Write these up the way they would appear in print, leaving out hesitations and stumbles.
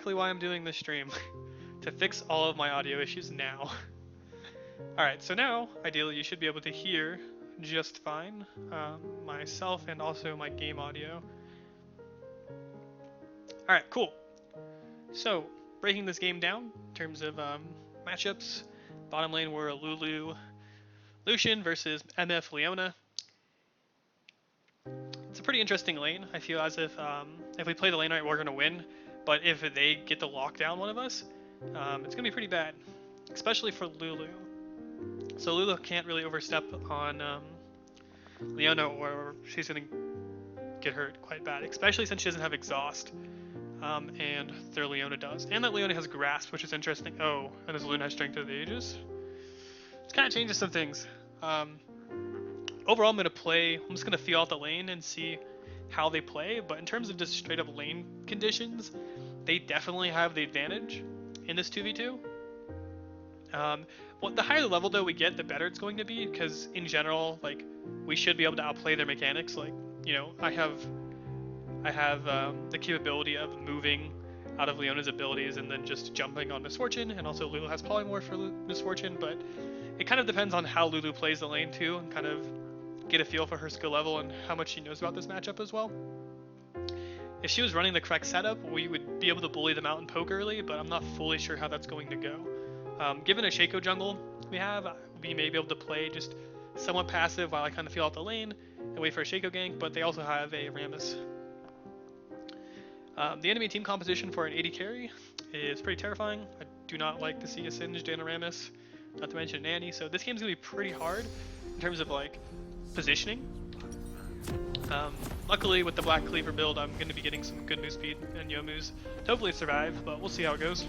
exactly why I'm doing this stream, to fix all of my audio issues now. Alright, so now, ideally you should be able to hear just fine, myself and also my game audio. Alright, cool. So, breaking this game down in terms of matchups, bottom lane were Lulu, Lucian versus MF Leona. It's a pretty interesting lane. I feel as if we play the lane right, we're going to win. But if they get to lock down one of us, it's going to be pretty bad, especially for Lulu. So Lulu can't really overstep on Leona, or she's going to get hurt quite bad, especially since she doesn't have exhaust, and their Leona does. And that Leona has grasp, which is interesting. Oh, and this Luna has strength of the ages. It kind of changes some things. Overall, I'm just going to feel out the lane and see how they play, but in terms of just straight up lane conditions, they definitely have the advantage in this 2v2. Well, the higher the level though we get, the better it's going to be, because in general, like, we should be able to outplay their mechanics. Like, you know, I have the capability of moving out of Leona's abilities and then just jumping on Misfortune, and also Lulu has Polymorph for Misfortune, but it kind of depends on how Lulu plays the lane too, and kind of get a feel for her skill level and how much she knows about this matchup as well. If she was running the correct setup, we would be able to bully them out and poke early, but I'm not fully sure how that's going to go. Given a Shaco jungle we may be able to play just somewhat passive while I kind of feel out the lane and wait for a Shaco gank, but they also have a Rammus. The enemy team composition for an AD carry is pretty terrifying. I do not like to see a Singed and a Rammus, not to mention an Annie, so this game's going to be pretty hard in terms of like positioning. Luckily with the Black Cleaver build, I'm going to be getting some good move speed and Youmu's to hopefully survive, but we'll see how it goes.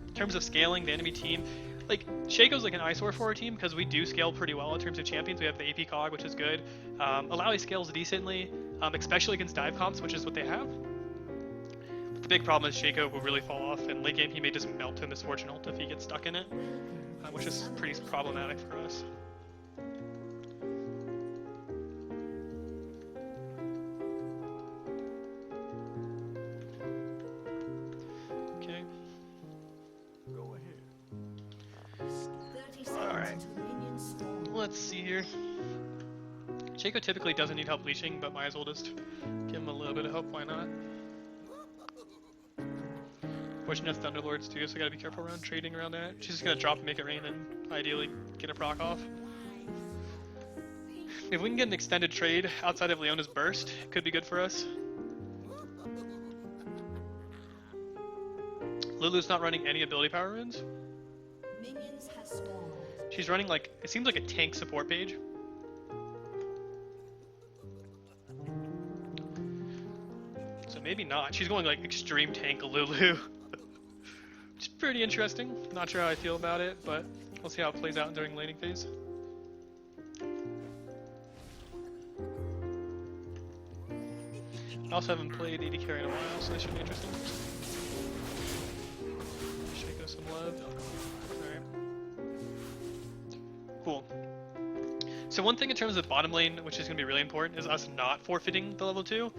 In terms of scaling, the enemy team, like, Shaco's like an eyesore for our team because we do scale pretty well in terms of champions. We have the AP cog, which is good. Alawi scales decently, especially against dive comps, which is what they have. But the big problem is Shaco will really fall off, and late game he may just melt to Misfortune ult if he gets stuck in it, which is pretty problematic for us. Okay. Go ahead. Alright. Let's see here. Shaco typically doesn't need help leashing, but might as well just give him a little bit of help, why not? Pushing us Thunderlords too, so we gotta be careful around trading around that. She's just gonna drop and make it rain and ideally get a proc off. If we can get an extended trade outside of Leona's burst, it could be good for us. Lulu's not running any ability power runes. She's running like, it seems like a tank support page. So maybe not. She's going like extreme tank Lulu. Which is pretty interesting. Not sure how I feel about it, but we'll see how it plays out during laning phase. I also haven't played AD carry in a while, so this should be interesting. Shake us some love. Alright. Cool. So one thing in terms of bottom lane, which is going to be really important, is us not forfeiting the level 2.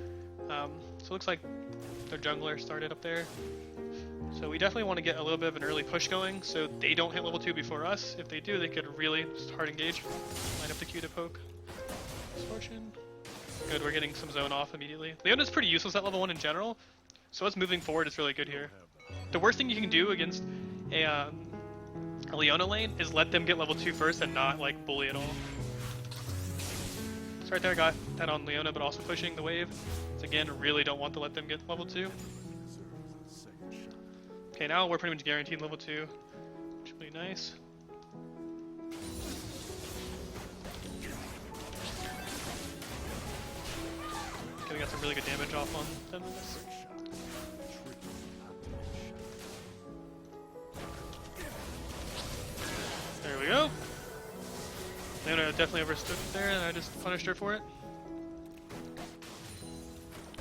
So it looks like their jungler started up there. So we definitely want to get a little bit of an early push going so they don't hit level 2 before us. If they do, they could really just hard engage. Line up the Q to poke. Misfortune. Good, we're getting some zone off immediately. Leona's pretty useless at level 1 in general, so us moving forward is really good here. The worst thing you can do against a Leona lane is let them get level 2 first and not like bully at all. So right there, I got that on Leona, but also pushing the wave. So again, really don't want to let them get level 2. Okay, now we're pretty much guaranteed level 2, which will be nice. Okay, we got some really good damage off on them. There we go. Leona definitely overstood there, and I just punished her for it.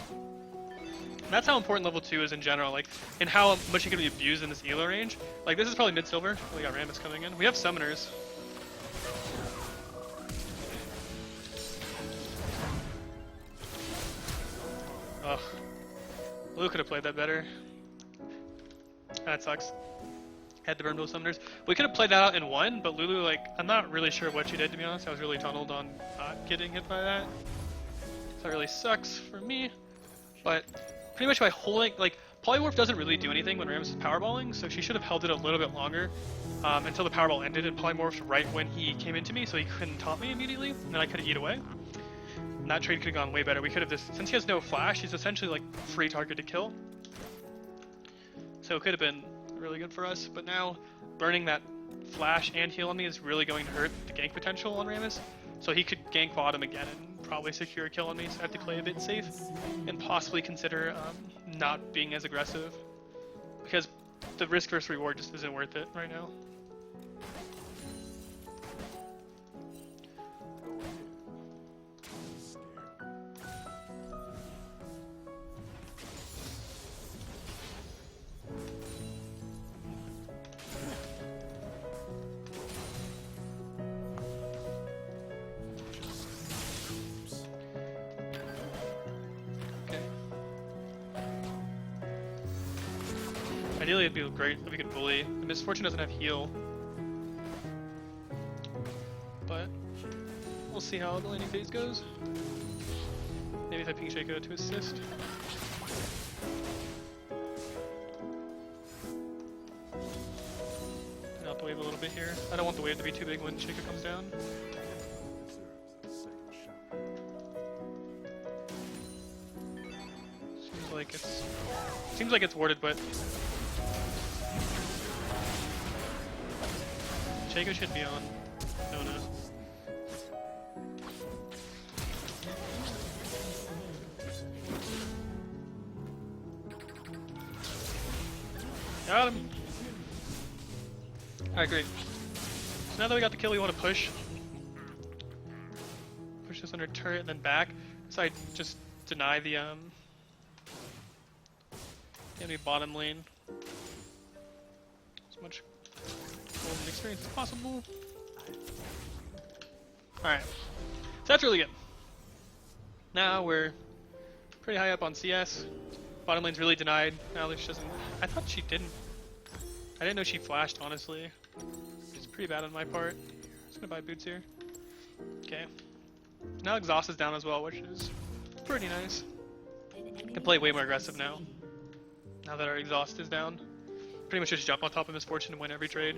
And that's how important level 2 is in general, like, and how much it can be abused in this elo range. Like, this is probably mid-silver. We got Rammus coming in. We have summoners. Ugh. Lulu could have played that better. That sucks. Had to burn both summoners. We could have played that out and won, but Lulu, like, I'm not really sure what she did, to be honest. I was really tunneled on not getting hit by that. So that really sucks for me. But pretty much by holding, like, Polymorph doesn't really do anything when Rammus is powerballing, so she should have held it a little bit longer until the powerball ended and Polymorphed right when he came into me, so he couldn't taunt me immediately, and then I could have eat away. And that trade could have gone way better. We could have just, since he has no flash, he's essentially like free target to kill. So it could have been really good for us, but now burning that flash and heal on me is really going to hurt the gank potential on Rammus. So he could gank bottom again and probably secure a kill on me, so I have to play a bit safe and possibly consider not being as aggressive, because the risk versus reward just isn't worth it right now. Ideally, it'd be great if we could bully. The Misfortune doesn't have heal, but we'll see how the laning phase goes. Maybe if I ping Shaco to assist. Put out the wave a little bit here. I don't want the wave to be too big when Shaco comes down. Seems like it's warded, but Shaco should be on. No. Got him. Alright, great. So now that we got the kill, we want to push. Push this under turret and then back. So I just deny the enemy bottom lane. As much golden experience as possible. Alright. So that's really good. Now we're pretty high up on CS. Bottom lane's really denied. Now Lucian doesn't. I thought she didn't. I didn't know she flashed, honestly. It's pretty bad on my part. I'm just gonna buy boots here. Okay. Now exhaust is down as well, which is pretty nice. I can play way more aggressive now. Now that our exhaust is down. Pretty much just jump on top of Misfortune and win every trade.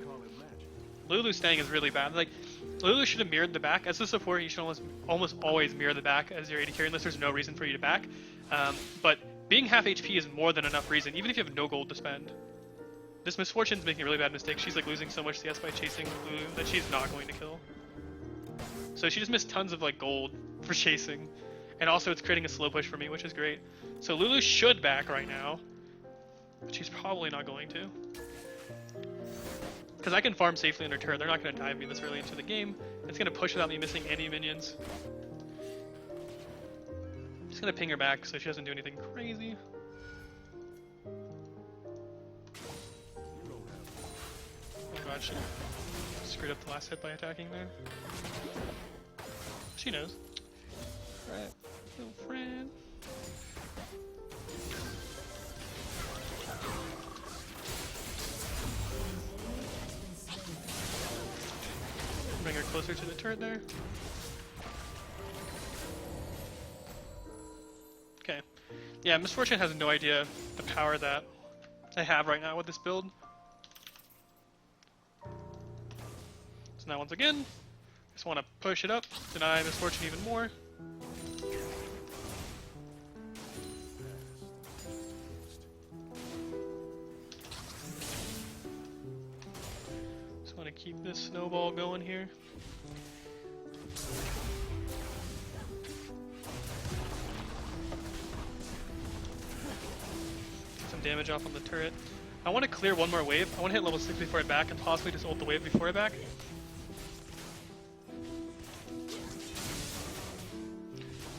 Lulu staying is really bad. Like, Lulu should have mirrored the back. As a support, you should almost always mirror the back as your AD carry unless there's no reason for you to back. But being half HP is more than enough reason, even if you have no gold to spend. This Misfortune's making a really bad mistake. She's like losing so much CS by chasing Lulu that she's not going to kill. So she just missed tons of like gold for chasing. And also it's creating a slow push for me, which is great. So Lulu should back right now. But she's probably not going to. Because I can farm safely under turret. They're not going to dive me this early into the game. It's going to push without me missing any minions. Just going to ping her back so she doesn't do anything crazy. Oh god, she screwed up the last hit by attacking there. She knows. Alright, little friend. Bring her closer to the turret there. Okay. Yeah, Misfortune has no idea the power that I have right now with this build. So now once again, just want to push it up, deny Misfortune even more. Just want to keep this snowball going here. Damage off on the turret. I want to clear one more wave. I want to hit level 6 before I back and possibly just ult the wave before I back.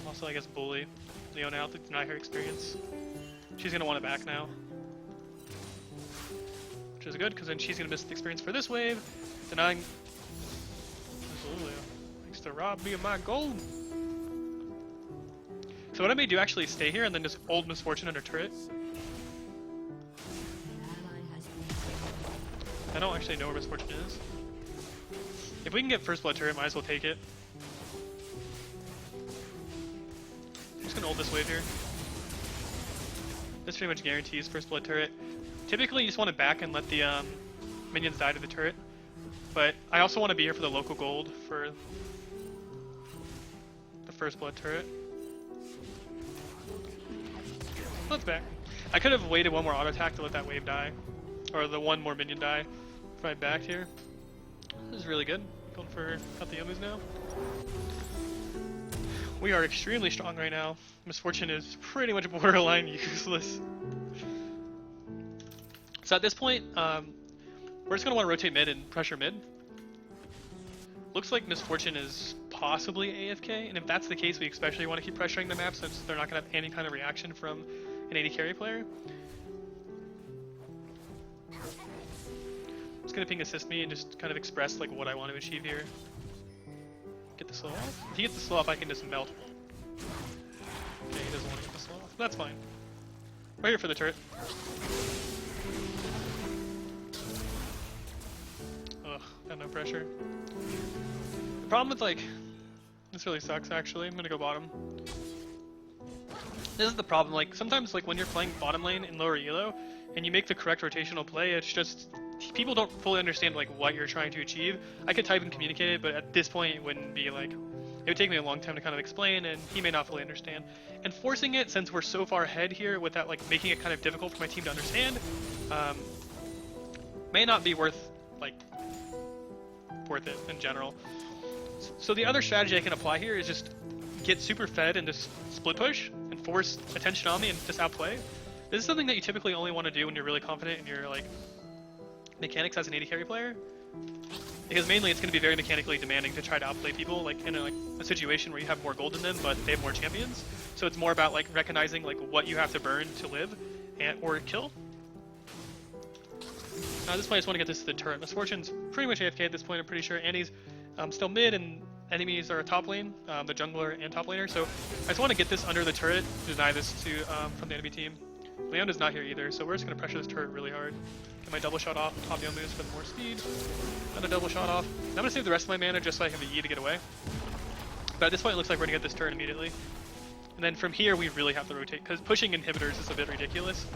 Also, I guess bully Leona out to deny her experience. She's going to want to back now. Which is good because then she's going to miss the experience for this wave. Denying... Lulu likes to rob me of my gold. So what I may do actually is stay here and then just ult Misfortune under turret. I don't actually know where Misfortune is. If we can get first blood turret, might as well take it. I'm just gonna ult this wave here. This pretty much guarantees first blood turret. Typically you just want to back and let the minions die to the turret. But I also want to be here for the local gold for the first blood turret. Let's back. I could have waited one more auto attack to let that wave die. Or the one more minion die if I backed here. This is really good. Going for cut the Yomus now. We are extremely strong right now. Misfortune is pretty much borderline useless. So at this point, we're just going to want to rotate mid and pressure mid. Looks like Misfortune is possibly AFK, and if that's the case, we especially want to keep pressuring the map since they're not going to have any kind of reaction from an AD carry player. I'm just going to ping assist me and just kind of express like what I want to achieve here. Get the slow off. If he gets the slow off, I can just melt. Okay, he doesn't want to get the slow off. That's fine. We're here for the turret. Ugh, got no pressure. The problem with like, this really sucks actually. I'm gonna go bottom. This is the problem, like sometimes like when you're playing bottom lane in lower elo and you make the correct rotational play, it's just people don't fully understand like what you're trying to achieve. I could type and communicate it, but at this point it wouldn't be like, it would take me a long time to kind of explain and he may not fully understand. And forcing it, since we're so far ahead here with that, like making it kind of difficult for my team to understand, may not be worth it in general. So the other strategy I can apply here is just get super fed and just split push and force attention on me and just outplay. This is something that you typically only want to do when you're really confident in your like mechanics as an AD carry player, because mainly it's going to be very mechanically demanding to try to outplay people like in a situation where you have more gold than them but they have more champions. So it's more about like recognizing like what you have to burn to live or kill. At this point I just want to get this to the turret. Misfortune's pretty much AFK at this point, I'm pretty sure. Andy's still mid and enemies are top lane, the jungler and top laner. So I just want to get this under the turret, deny this to from the enemy team. Leona's not here either, so we're just going to pressure this turret really hard. Get my double shot off, top Yomus for more speed. Another double shot off. I'm going to save the rest of my mana just so I have the E to get away. But at this point it looks like we're going to get this turret immediately. And then from here we really have to rotate, because pushing inhibitors is a bit ridiculous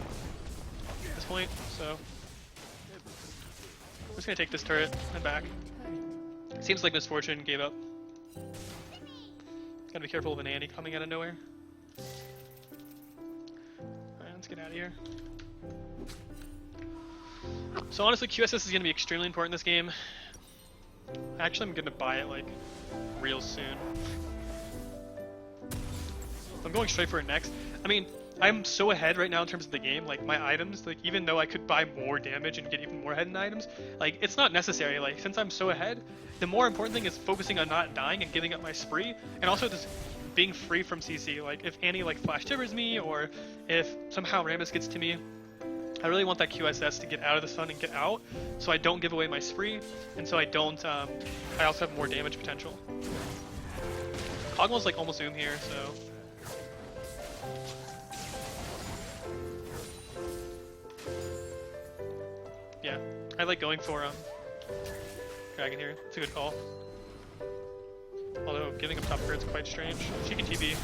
at this point, so I'm just going to take this turret and back. Seems like Misfortune gave up. Gotta be careful of an Andy coming out of nowhere. Alright, let's get out of here. So honestly, QSS is going to be extremely important in this game. Actually, I'm going to buy it like real soon. I'm going straight for it next. I mean, I'm so ahead right now in terms of the game. Like my items, like even though I could buy more damage and get even more ahead in items, like it's not necessary. Like since I'm so ahead, the more important thing is focusing on not dying and giving up my spree, and also just being free from CC. Like if Annie like flash tibbers me, or if somehow Rammus gets to me, I really want that QSS to get out of the sun and get out, so I don't give away my spree, and so I don't. I also have more damage potential. Cogwell's like almost zoom here, so. Yeah, I like going for Dragon here. It's a good call. Although giving up top crit's quite strange. She can TB.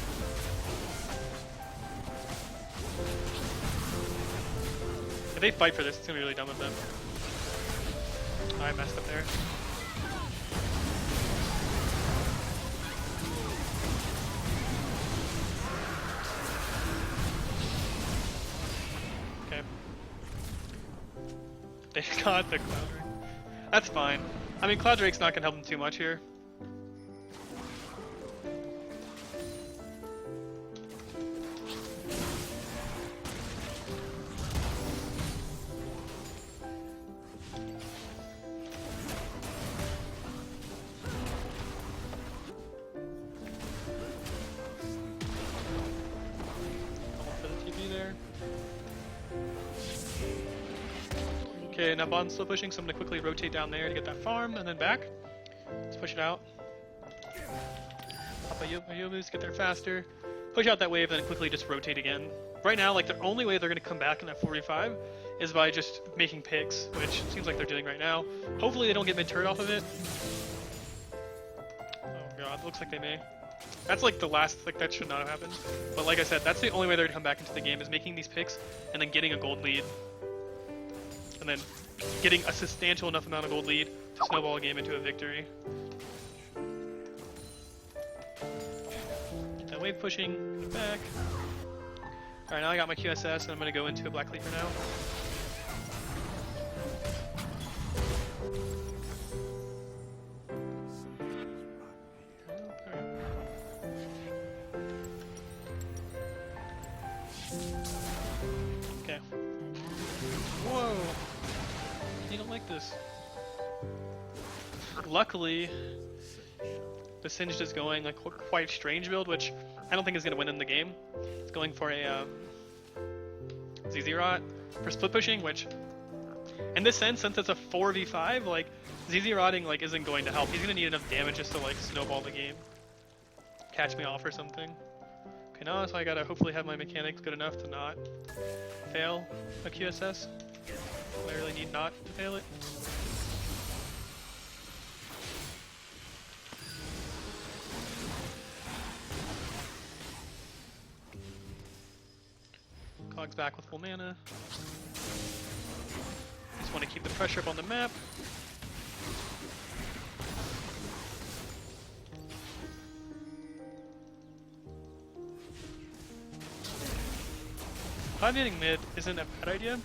If they fight for this, it's gonna be really dumb of them. I messed up there. Okay. They got the Cloud Drake. That's fine. I mean, Cloud Drake's not gonna help them too much here. Okay, now bottom's still pushing, so I'm gonna quickly rotate down there to get that farm, and then back. Let's push it out. Pop a Yomus, get there faster. push out that wave, and then quickly just rotate again. Right now, like the only way they're going to come back in that 45 is by just making picks, which seems like they're doing right now. Hopefully they don't get mid-turret off of it. Oh god, looks like they may. That's like the last, like that should not have happened. But like I said, that's the only way they're going to come back into the game, is making these picks and then getting a gold lead. And then getting a substantial enough amount of gold lead to snowball a game into a victory. Get that wave pushing, get back. Alright, now I got my QSS and I'm going to go into a Black Leaper now. Okay. Whoa! You don't like this. Luckily, the Singed is going like quite strange build, which I don't think is going to win in the game. It's going for a ZZ Rot for split pushing, which in this sense, since it's a 4v5, like ZZ Rotting like isn't going to help. He's going to need enough damage just to like snowball the game, catch me off or something. Okay, now so I gotta hopefully have my mechanics good enough to not fail a QSS. I really need not to fail it. Cog's back with full mana. Just want to keep the pressure up on the map. Hitting mid isn't a bad idea.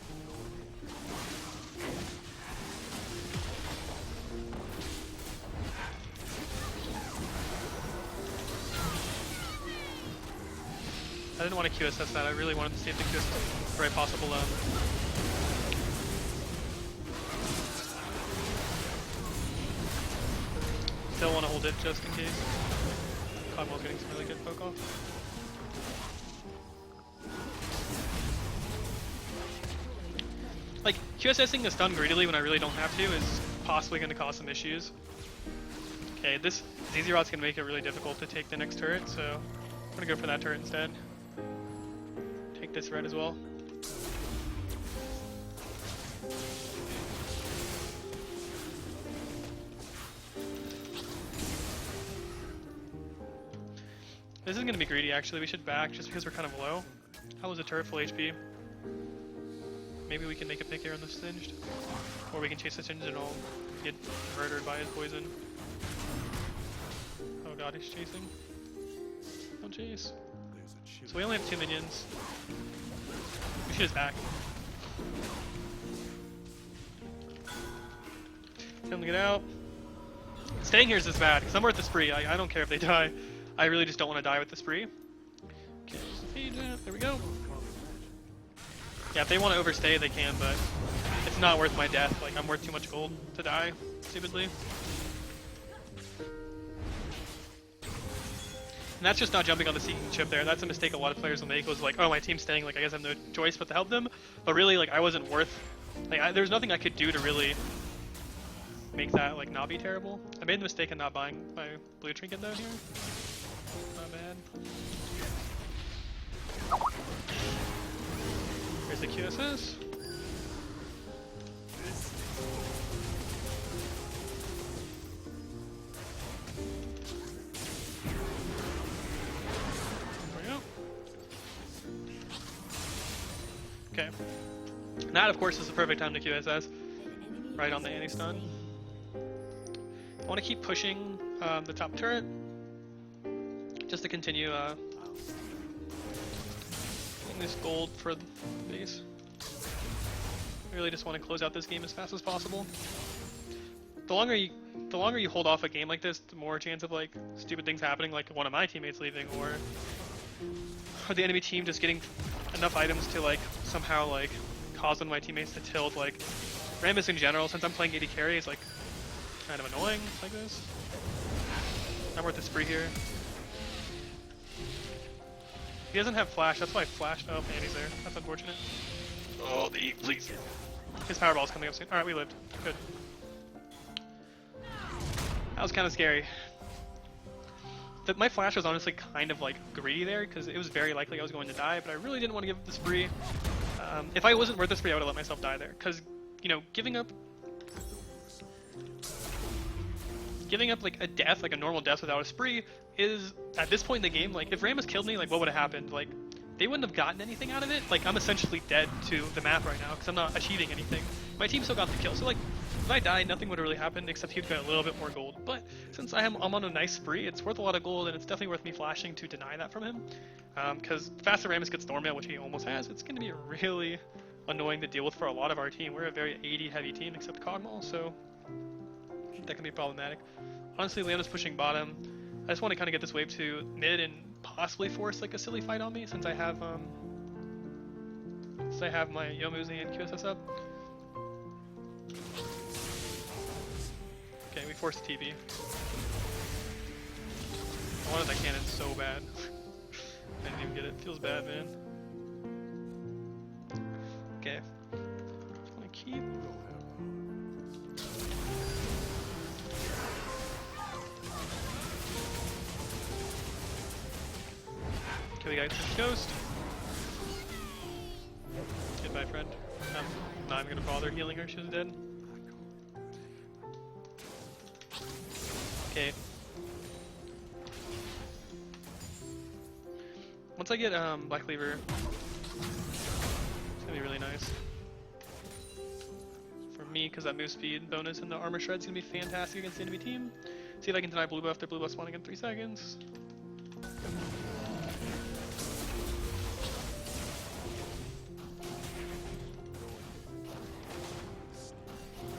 I didn't want to QSS that, I really wanted to see if the QSS the right possible Still want to hold it just in case. Cogwell's getting some really good poke off. Like, QSSing the stun greedily when I really don't have to is possibly going to cause some issues. Okay, this ZZ Rot's going to make it really difficult to take the next turret, so I'm going to go for that turret instead. Take this red as well. This is going to be greedy actually, we should back just because we're kind of low. How was the turret full HP? Maybe we can make a pick here on the Singed. Or we can chase the Singed and I'll get murdered by his poison. Oh god, he's chasing. Don't chase. So we only have 2 minions. We should just back. Tell them to get out. Staying here is just bad, because I'm worth the spree. I don't care if they die. I really just don't want to die with the spree. Okay, there we go. Yeah, if they want to overstay, they can, but it's not worth my death. Like, I'm worth too much gold to die, stupidly. And that's just not jumping on the Seeking chip there. That's a mistake a lot of players will make, was like, oh, my team's staying, like, I guess I have no choice but to help them. But really, like, I wasn't worth... Like, there's nothing I could do to really make that, like, not be terrible. I made the mistake of not buying my blue trinket, though, here. Not bad. Here's the QSS. There we go. Okay. And that, of course, is the perfect time to QSS. Right on the anti-stun. I want to keep pushing the top turret. Just to continue this gold for the base. I really just want to close out this game as fast as possible. The longer you hold off a game like this, the more chance of like stupid things happening, like one of my teammates leaving, or the enemy team just getting enough items to like somehow like cause one of my teammates to tilt. Like Rammus in general, since I'm playing AD carry, is like kind of annoying like this. Not worth the spree here. He doesn't have flash, that's why I flashed. Oh, and he's there. That's unfortunate. Oh, the Eve, please. His Powerball's coming up soon. Alright, we lived. Good. That was kind of scary. my flash was honestly kind of like greedy there because it was very likely I was going to die, but I really didn't want to give up the spree. If I wasn't worth the spree, I would have let myself die there because, you know, giving up like a death, like a normal death without a spree is, at this point in the game, like if Rammus killed me, like what would have happened? Like they wouldn't have gotten anything out of it. Like I'm essentially dead to the map right now because I'm not achieving anything. My team still got the kill, so like if I died, nothing would have really happened except he would get a little bit more gold. But since I'm on a nice spree, it's worth a lot of gold, and it's definitely worth me flashing to deny that from him. Because faster Rammus gets Stormmail, which he almost has, it's going to be really annoying to deal with for a lot of our team. We're a very AD heavy team except Cogmal, so that can be problematic. Honestly, Leona's pushing bottom. I just want to kind of get this wave to mid and possibly force like a silly fight on me since I have my Yomuzi and QSS up. Okay, we forced the TP. I wanted that cannon so bad. I didn't even get it. Feels bad, man. Okay. Just want to keep. Okay, we got this ghost. Goodbye, friend. I'm not even gonna bother healing her. She was dead. Okay. Once I get Black Cleaver, it's gonna be really nice for me because that move speed bonus and the armor shred's gonna be fantastic against the enemy team. See if I can deny blue buff. Their blue buff spawning in 3 seconds.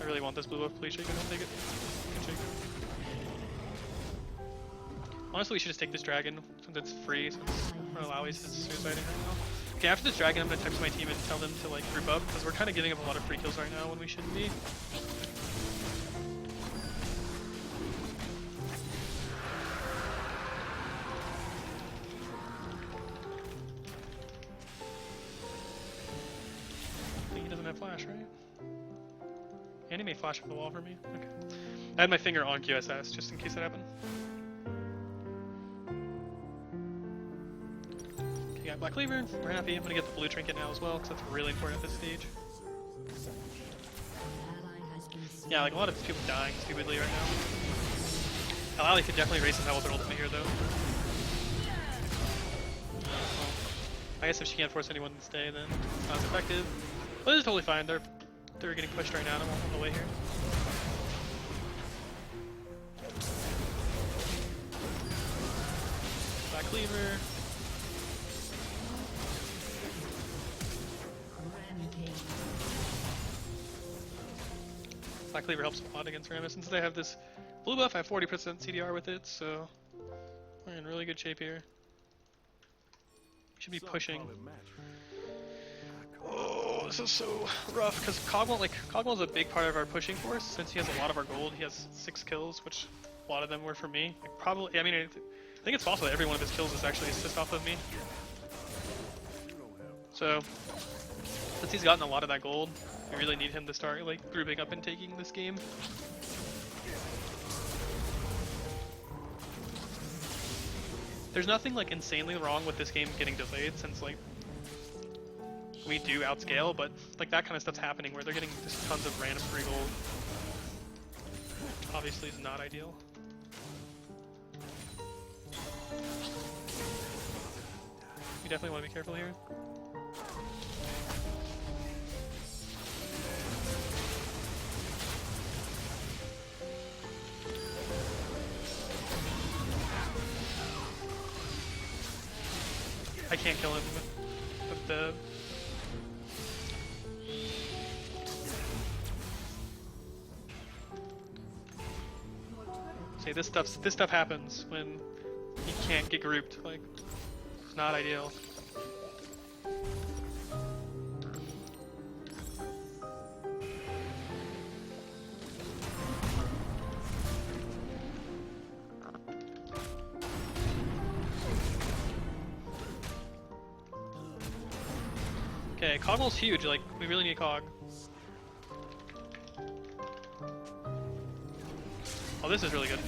I really want this blue buff. Please shake it. Don't take it. Shake it. Honestly, we should just take this dragon since it's free, since Malawi's is suiciding right now. Okay, after this dragon, I'm gonna text my team and tell them to like group up because we're kind of giving up a lot of free kills right now when we shouldn't be. I think he doesn't have flash, right? And he may flash up the wall for me. Okay. I had my finger on QSS just in case that happened. Okay, got Black Cleaver. We're happy. I'm gonna get the blue trinket now as well because that's really important at this stage. Yeah, like a lot of people dying stupidly right now. Alali could definitely raise some health with her ultimate here though. Well, I guess if she can't force anyone to stay, then it's not as effective. But it's totally fine. They're getting pushed right now. I'm on the way here. Black Cleaver. Black Cleaver helps a lot against Rammus. Since they have this blue buff, I have 40% CDR with it, so we're in really good shape here. We should be pushing. Oh, this is so rough because Cogmal is a big part of our pushing force. Since he has a lot of our gold, he has 6 kills, which a lot of them were for me. Like probably, I mean, I think it's possible that every one of his kills is actually assist off of me. So, since he's gotten a lot of that gold, we really need him to start like grouping up and taking this game. There's nothing like insanely wrong with this game getting delayed since like we do outscale, but like that kind of stuff's happening where they're getting just tons of random free gold. Obviously is not ideal. We definitely want to be careful here. I can't kill him with the... See, this stuff happens when you can't get grouped. Like, it's not ideal. Okay, Cogmal's huge, like, we really need Cog. Oh, this is really good.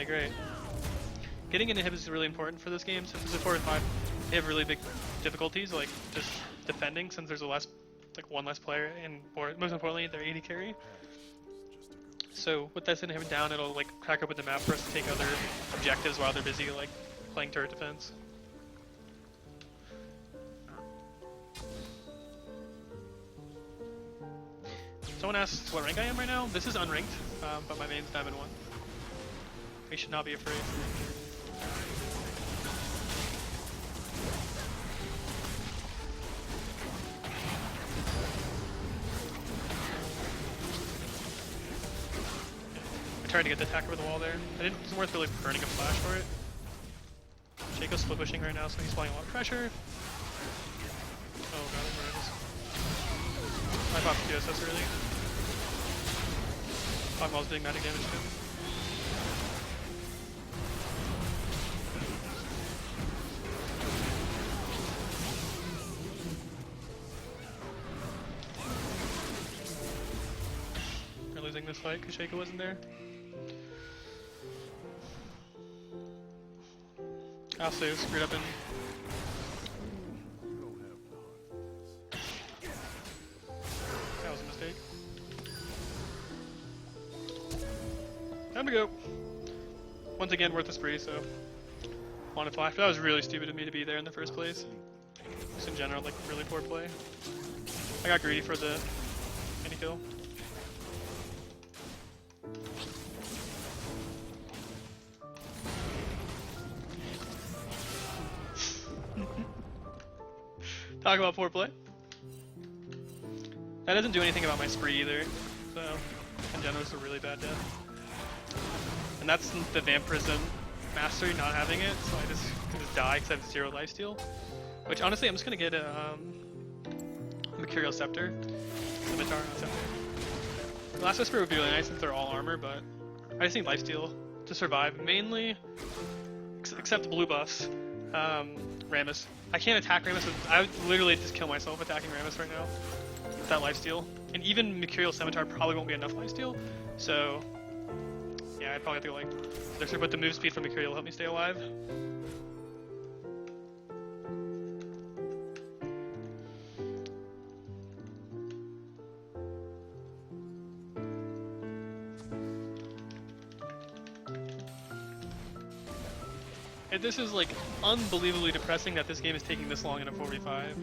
Okay, great. Getting an inhib is really important for this game since it's a 4v5. They have really big difficulties, like just defending, since there's one less player, and most importantly, their AD carry. So with this inhib down, it'll like crack open the map for us to take other objectives while they're busy like playing turret defense. Someone asks what rank I am right now. This is unranked, but my main's Diamond 1. We should not be afraid. I tried to get the attack over the wall there. It wasn't worth really burning a flash for it. Shaco's split pushing right now, so he's applying a lot of pressure. Oh god, I'm running this. I popped QSS early. Fogmall's doing magic damage to him. We're losing this fight because Shaco wasn't there. Also screwed up in. That was a mistake. Time to go. Once again, worth the spree, so wanted flash. But that was really stupid of me to be there in the first place. Just in general, like really poor play. I got greedy for the any kill. Talk about poor play. That doesn't do anything about my spree either. So in general, it's a really bad death. And that's the Vampirism mastery not having it, so I just can just die because I have 0 lifesteal. Which honestly, I'm just gonna get a Mercurial Scepter, Scimitar, not Scepter. The last Whisper would be really nice since they're all armor, but I just need lifesteal to survive. Mainly, except the blue buffs, Rammus. I can't attack Rammus. I would literally just kill myself attacking Rammus right now with that lifesteal. And even Mercurial Scimitar probably won't be enough lifesteal, so. Yeah, I'd probably have to go like Berserker, but the move speed from Mercurial will help me stay alive. And this is like unbelievably depressing that this game is taking this long in a 4v5.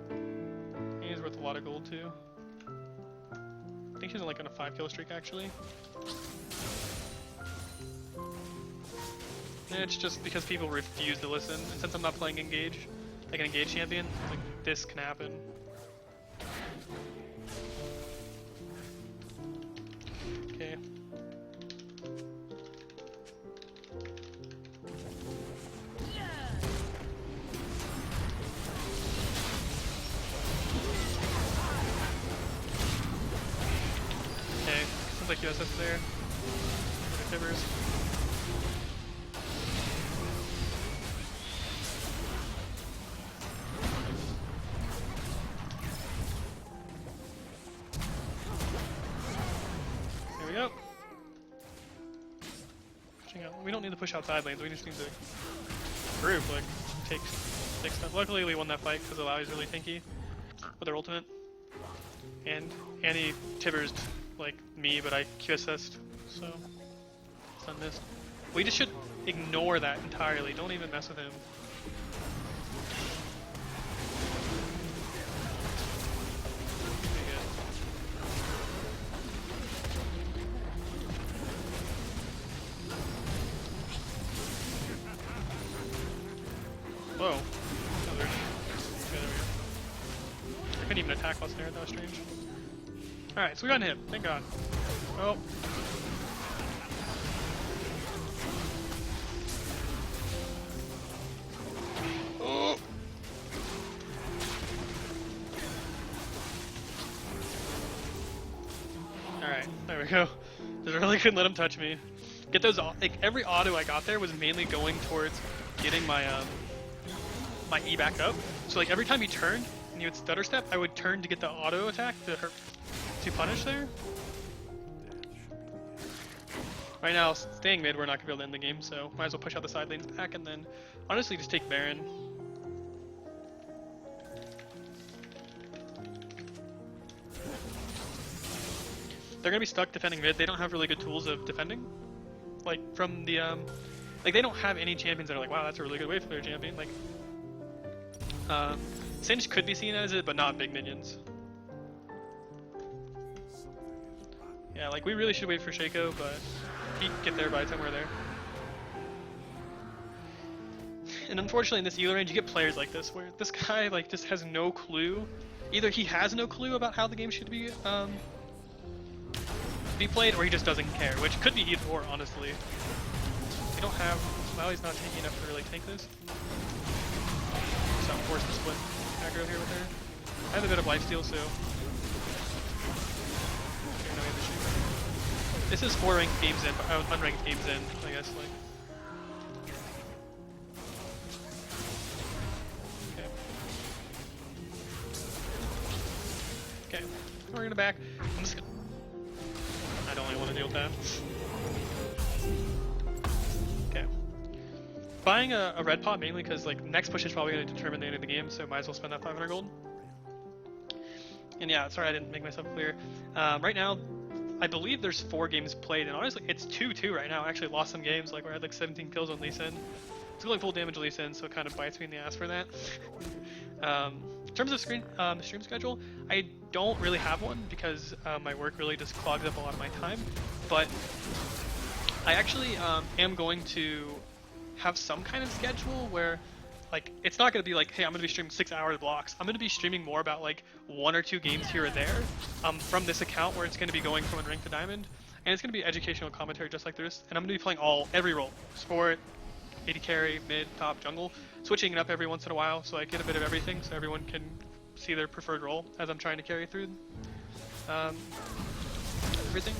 And he's worth a lot of gold too. I think she's like on a 5-kill streak actually. And it's just because people refuse to listen, and since I'm not playing Engage, like an Engage champion, like this can happen. Okay. Okay, seems like USS there. Tibbers. We don't need to push outside lanes, we just need to group, like, take stuff. Luckily we won that fight because Alawi's really tanky with her ultimate. And Annie Tibbers like me, but I QSS'd, so it's unmissed. We just should ignore that entirely, don't even mess with him. Whoa. Oh, there we go. I couldn't even attack while snared, that was strange. Alright, so we got him, thank god. Oh. Oh. Alright, there we go. Just really couldn't let him touch me. Get those, like, every auto I got there was mainly going towards getting my, my E back up. So like every time he turned and he would stutter step, I would turn to get the auto attack to punish there. right now, staying mid, we're not gonna be able to end the game, so might as well push out the side lanes back and then honestly just take Baron. They're gonna be stuck defending mid. They don't have really good tools of defending. Like from the like they don't have any champions that are like, wow, that's a really good way for their champion. Like Singe could be seen as it, but not big minions. Yeah, like we really should wait for Shaco, but he can get there by the time we're there. And unfortunately in this Eagle range you get players like this, where this guy like just has no clue. Either he has no clue about how the game should be played, or he just doesn't care, which could be either or, honestly. We don't have... Well, he's not taking enough to really tank this. So I'm forced to split aggro here with her. I have a bit of lifesteal, so... Okay, now we have the Shaco. This is 4 ranked games in, unranked games in, I guess, like... Okay. Okay, we're gonna back. I'm just gonna... I don't really want to deal with that. Okay. Buying a red pot mainly because like next push is probably going to determine the end of the game, so might as well spend that 500 gold. And yeah, sorry I didn't make myself clear. Right now, I believe there's 4 games played, and honestly, it's 2-2 right now. I actually lost some games, like where I had like 17 kills on Lucian. It's going full damage Lucian, so it kind of bites me in the ass for that. In terms of stream schedule, I don't really have one because my work really just clogs up a lot of my time, but I actually am going to have some kind of schedule where like it's not going to be like, hey, I'm going to be streaming 6-hour blocks. I'm going to be streaming more about like 1 or 2 games here or there from this account, where it's going to be going from Unranked to Diamond, and it's going to be educational commentary just like this, and I'm going to be playing every role: support, AD carry, mid, top, jungle, switching it up every once in a while so I get a bit of everything so everyone can see their preferred role as I'm trying to carry through everything.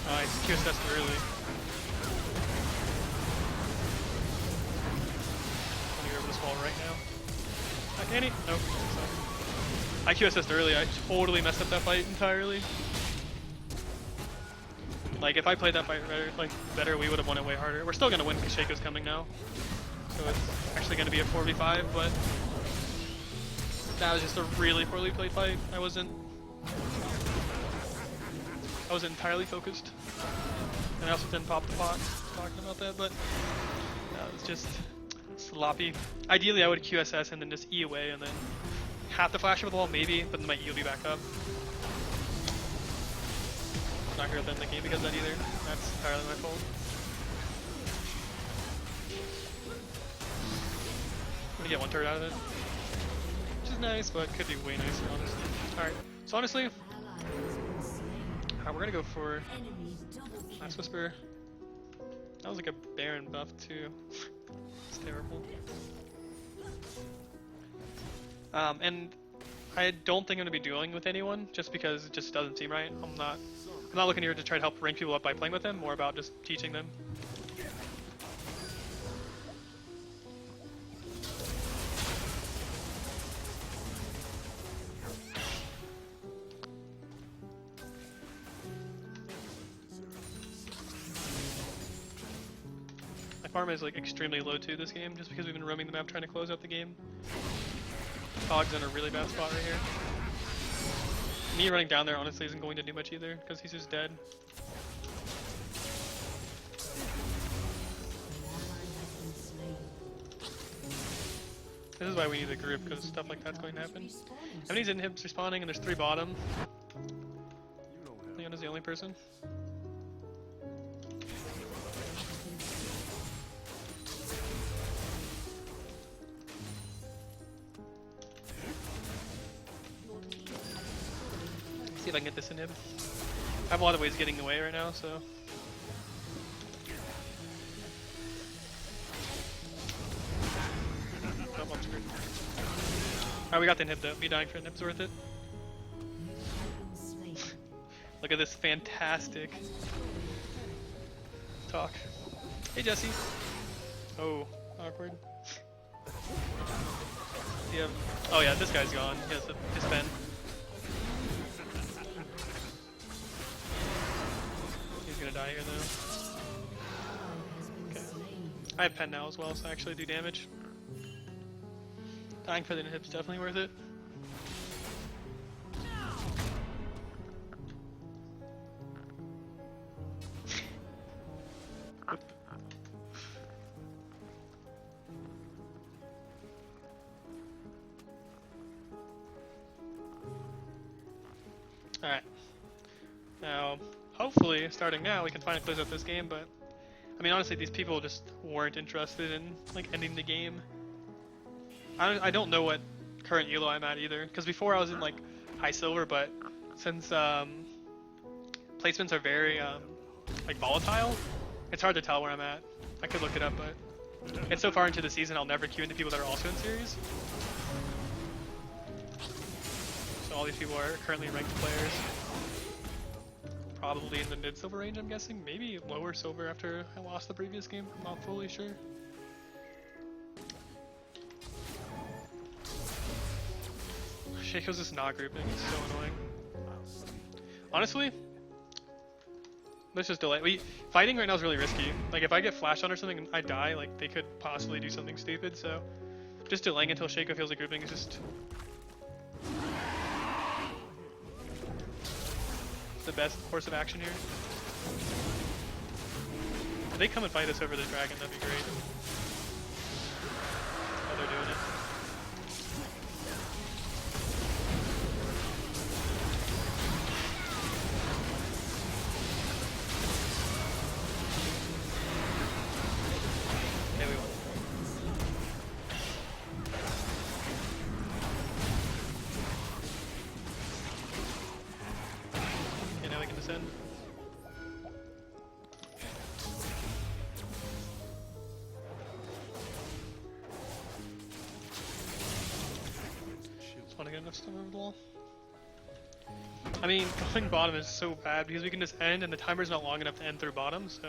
I QSS'd early. I'm gonna go over this wall right now. Can he? Nope. So. I QSS'd early. I totally messed up that fight entirely. Like if I played that fight better, we would have won it way harder. We're still gonna win because Shaco's coming now, so it's actually gonna be a 4v5. But that was just a really poorly played fight. I wasn't entirely focused, and I also didn't pop the pot talking about that. But it was just sloppy. Ideally, I would QSS and then just E away, and then have to flash over the wall maybe, but then my E will be back up. Not here at the end of the game because of that either. That's entirely my fault. I'm gonna get 1 turret out of it, which is nice, but could be way nicer, honestly. Alright, so honestly, we're gonna go for Last Whisper. That was like a Baron buff too. It's terrible. And I don't think I'm gonna be dueling with anyone just because it just doesn't seem right. I'm not looking here to try to help rank people up by playing with them, more about just teaching them. My farm is like extremely low too this game, just because we've been roaming the map trying to close out the game. Fog's in a really bad spot right here. Me running down there honestly isn't going to do much either, because he's just dead. This is why we need a group, because stuff like that's going to happen. How many inhibs respawning, and there's 3 bottom. Leon is the only person. See if I can get this inhib. I have a lot of ways getting away right now, so. Oh, I'm screwed. Alright, we got the inhib though. Me dying for inhib's worth it. Look at this fantastic talk. Hey Jesse. Oh, awkward. Yeah. Oh yeah, this guy's gone. He has his pen. die here though. Okay. I have pen now as well, so I actually do damage. Dying for the inhib's definitely worth it. Alright. Now, hopefully, starting now, we can finally close out this game, but I mean, honestly, these people just weren't interested in, like, ending the game. I don't know what current elo I'm at either, because before I was in, like, high silver, but since, placements are very, like, volatile, it's hard to tell where I'm at. I could look it up, but it's so far into the season, I'll never queue into people that are also in series. So all these people are currently ranked players. Probably in the mid-silver range, I'm guessing. Maybe lower silver after I lost the previous game. I'm not fully sure. Shaco's just not grouping. It's so annoying. Honestly, let's just delay. Fighting right now is really risky. Like, if I get flashed on or something and I die, like, they could possibly do something stupid. So, just delaying until Shaco feels like grouping is just the best course of action here. If they come and fight us over the dragon, that'd be great. Oh, they're doing it. Okay, we won. Descend. Just want to get enough stuff over the wall. I mean, going bottom is so bad because we can just end and the timer's not long enough to end through bottom, so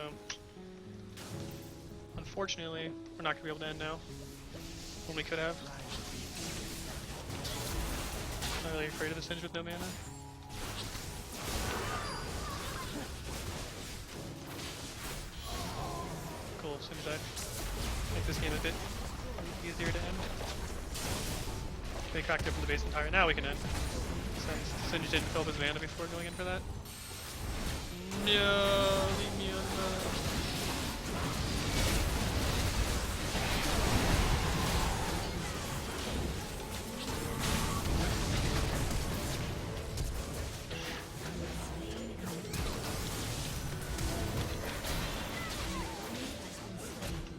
unfortunately, we're not going to be able to end now when we could have. I'm not really afraid of this Singe with no mana. Cool, as soon as I make this game a bit easier to end. They cracked it from the base entire. Now we can end. Since Singe didn't fill up his mana before going in for that. No, leave me alone.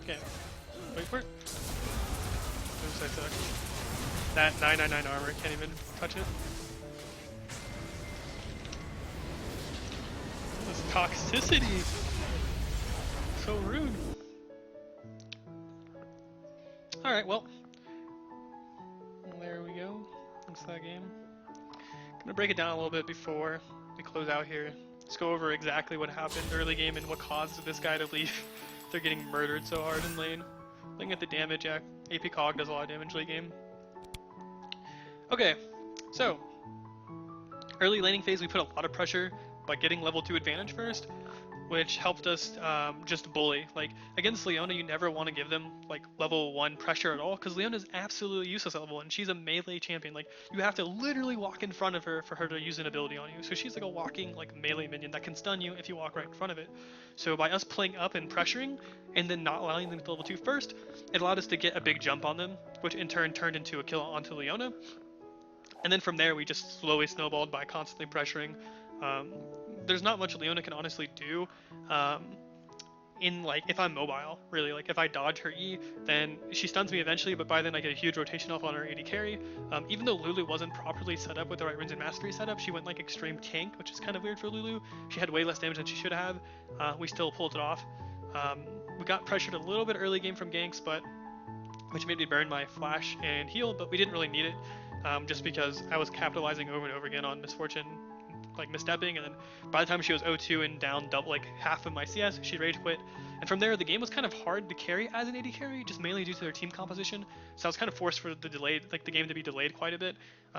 Okay, wait for it. Oops, I suck. That 999 armor can't even touch it. This toxicity! So rude. Alright, well. There we go. That's that game. Gonna break it down a little bit before we close out here. Let's go over exactly what happened early game and what caused this guy to leave. They're getting murdered so hard in lane. Looking at the damage, yeah, AP Cog does a lot of damage late game. Okay, so early laning phase we put a lot of pressure by getting level 2 advantage first, which helped us just bully. Like, against Leona, you never want to give them like level 1 pressure at all, because Leona's absolutely useless at level 1. She's a melee champion. Like, you have to literally walk in front of her for her to use an ability on you. So she's like a walking like melee minion that can stun you if you walk right in front of it. So by us playing up and pressuring, and then not allowing them to level 2 first, it allowed us to get a big jump on them, which in turn turned into a kill onto Leona. And then from there, we just slowly snowballed by constantly pressuring. There's not much Leona can honestly do in, like, if I'm mobile, really. Like, if I dodge her E, then she stuns me eventually, but by then I get a huge rotation off on her AD carry. Even though Lulu wasn't properly set up with the right Runes and Mastery setup, she went, like, extreme tank, which is kind of weird for Lulu. She had way less damage than she should have. We still pulled it off. We got pressured a little bit early game from ganks, which made me burn my flash and heal, but we didn't really need it. Just because I was capitalizing over and over again on misfortune like misstepping, and then by the time she was 0-2 and down double like half of my CS, she rage quit. And from there, the game was kind of hard to carry as an AD carry, just mainly due to their team composition. So I was kind of forced for the game to be delayed quite a bit.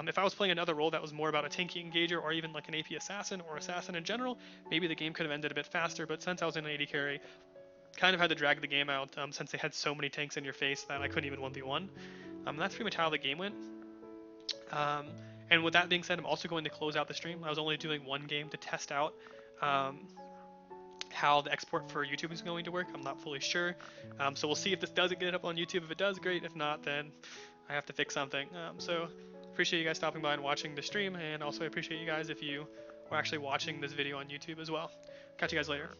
If I was playing another role that was more about a tanky engager or even like an AP assassin or assassin in general, maybe the game could have ended a bit faster. But since I was in an AD carry, kind of had to drag the game out since they had so many tanks in your face that I couldn't even 1v1. That's pretty much how the game went. Um, and with that being said, I'm also going to close out the stream. I was only doing one game to test out how the export for YouTube is going to work. I'm not fully sure. So we'll see if this doesn't get up on YouTube. If it does, great. If not, then I have to fix something. So appreciate you guys stopping by and watching the stream, and also appreciate you guys if you are actually watching this video on YouTube as well. Catch you guys later.